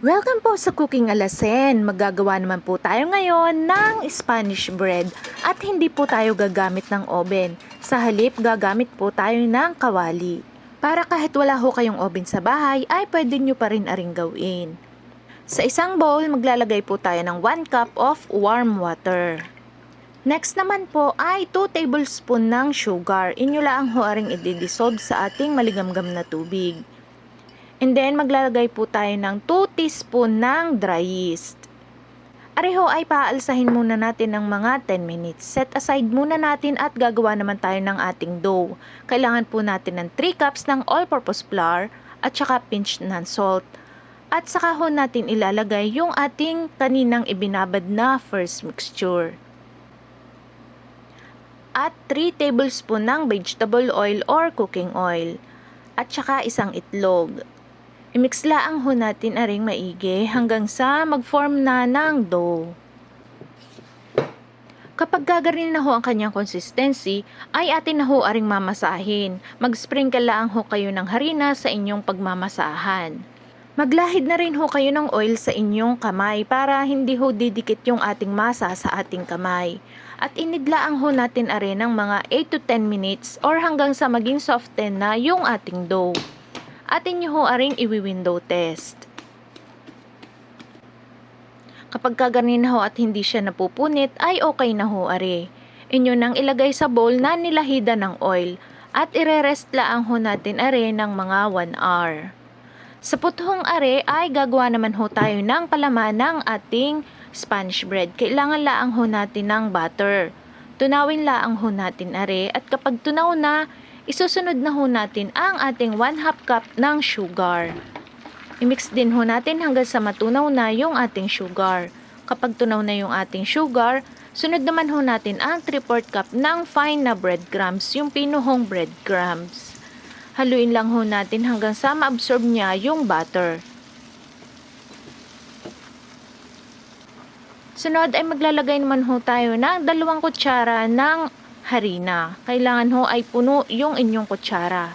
Welcome po sa Cooking Alasen. Maggagawa naman po tayo ngayon ng Spanish bread at hindi po tayo gagamit ng oven. Sa halip, gagamit po tayo ng kawali. Para kahit wala ho kayong oven sa bahay, ay pwede nyo pa rin aring gawin. Sa isang bowl, maglalagay po tayo ng 1 cup of warm water. Next naman po ay 2 tablespoon ng sugar. Inyo lang ho aring i-dissolve sa ating maligamgam na tubig. And then, maglalagay po tayo ng 2 teaspoon ng dry yeast. Areho ay paalsahin muna natin ng mga 10 minutes. Set aside muna natin at gagawa naman tayo ng ating dough. Kailangan po natin ng 3 cups ng all-purpose flour at saka pinch ng salt. At saka ho natin ilalagay yung ating kaninang ibinabad na first mixture. At 3 tablespoon ng vegetable oil or cooking oil. At saka isang itlog. I-mix laang ho natin aring maigi hanggang sa mag-form na ng dough. Kapag gagarin na ho ang kanyang consistency, ay atin na ho aring mamasahin. Mag-sprinkle laang ho kayo ng harina sa inyong pagmamasahan. Maglahid na rin ho kayo ng oil sa inyong kamay para hindi ho didikit yung ating masa sa ating kamay. At inidlaang ho natin arin ng mga 8 to 10 minutes or hanggang sa maging soften na yung ating dough. Atin nyo ho aring i-window test. Kapag kaganin na ho at hindi siya napupunit, ay okay na ho are. Inyo nang ilagay sa bowl na nilahida ng oil at ire-rest laang ho natin are ng mga 1 hour. Sa puthong are ay gagawa naman ho tayo ng palaman ng ating Spanish bread. Kailangan laang ho natin ng butter. Tunawin laang ho natin are at kapag tunaw na, isusunod na ho natin ang ating 1/2 cup ng sugar. I-mix din ho natin hanggang sa matunaw na yung ating sugar. Kapag tunaw na yung ating sugar, sunod naman ho natin ang 3/4 cup ng fine na breadcrumbs, yung pinuhong breadcrumbs. Haluin lang ho natin hanggang sa ma-absorb niya yung butter. Sunod ay maglalagay naman ho tayo ng 2 kutsara ng harina. Kailangan ho ay puno yung inyong kutsara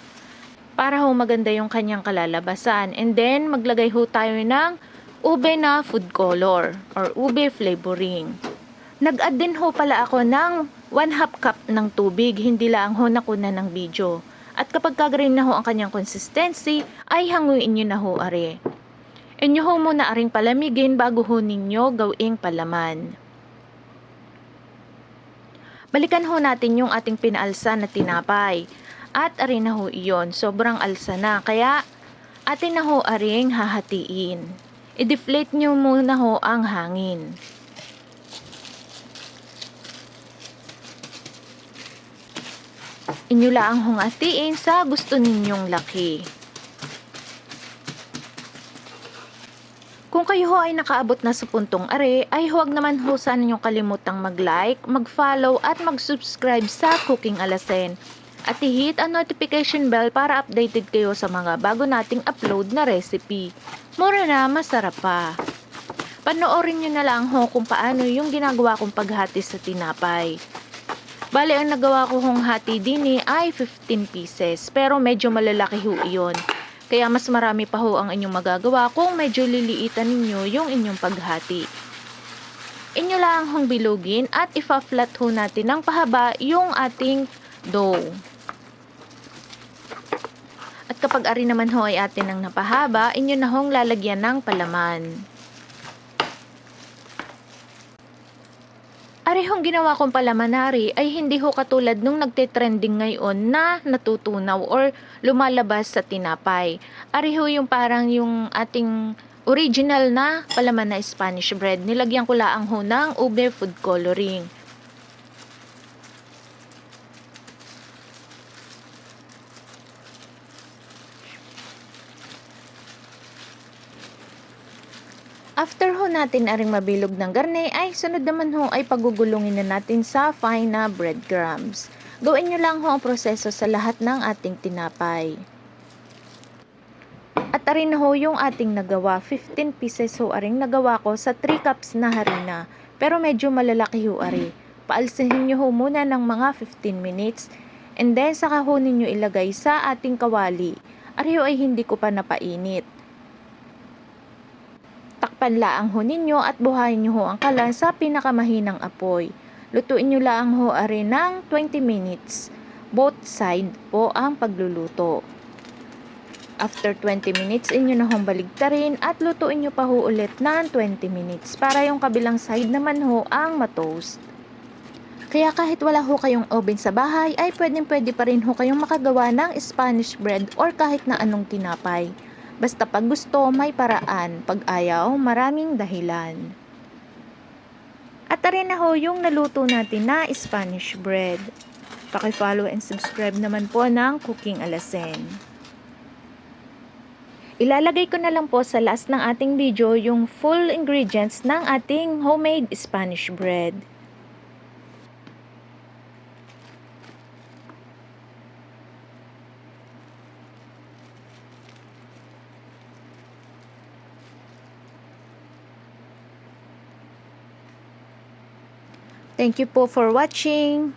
para ho maganda yung kanyang kalalabasan. And then, maglagay ho tayo ng ube na food color or ube flavoring. Nag-add din ho pala ako ng 1/2 cup ng tubig, hindi lang ho nakuna ng video. At kapag kagarin na ho ang kanyang consistency, ay hanguin nyo na ho are. Inyo ho muna aring palamigin bago ho ninyo gawing palaman. Balikan ho natin yung ating pinaalsa na tinapay. At arin na ho iyon, sobrang alsa na. Kaya atin na ho aring hahatiin. I-deflate nyo muna ho ang hangin. Inyo lang hong hatiin sa gusto ninyong laki. Kung kayo ho ay nakaabot na sa puntong are, ay huwag naman ho sana ninyong kalimutang mag-like, mag-follow at mag-subscribe sa Cooking Alasen. At i-hit ang notification bell para updated kayo sa mga bago nating upload na recipe. Mura na, masarap pa. Panoorin nyo na lang ho kung paano yung ginagawa kong paghati sa tinapay. Bale, ang nagawa ko hong hati din ay 15 pieces, pero medyo malalaki ho iyon. Kaya mas marami pa ho ang inyong magagawa kung medyo liliitan ninyo yung inyong paghati. Inyo lang hong bilugin at ipa-flat ho natin ng pahaba yung ating dough. At kapag ari naman ho ay atin ng napahaba, inyo na hong lalagyan ng palaman. Arehong ginawa kong palamanari ay hindi ho katulad nung nagte-trending ngayon na natutunaw or lumalabas sa tinapay. Areho yung parang yung ating original na palaman na Spanish bread. Nilagyan ko laang ho ng ube food coloring. After ho natin aring mabilog ng garne, ay sunod naman ho ay pagugulungin na natin sa fine na breadcrumbs. Gawin nyo lang ho ang proseso sa lahat ng ating tinapay. At arin ho yung ating nagawa. 15 pieces ho aring nagawa ko sa 3 cups na harina. Pero medyo malalaki ho ari. Paalsahin nyo ho muna ng mga 15 minutes. And then saka ho ninyo ilagay sa ating kawali. Ari ho ay hindi ko pa napainit. Takpan laang ho ninyo at buhayin nyo ho ang kalan sa pinakamahinang apoy. Lutuin nyo laang ho ari ng 20 minutes. Both side po ang pagluluto. After 20 minutes, inyo na hong baligtarin at lutuin nyo pa ho ulit ng 20 minutes para yung kabilang side naman ho ang matoast. Kaya kahit wala ho kayong oven sa bahay, ay pwede pa rin ho kayong makagawa ng Spanish bread or kahit na anong tinapay. Basta pag gusto, may paraan. Pag ayaw, maraming dahilan. At arin na ho yung naluto natin na Spanish bread. Paki-follow and subscribe naman po ng Cooking Alasen. Ilalagay ko na lang po sa last ng ating video yung full ingredients ng ating homemade Spanish bread. Thank you po for watching.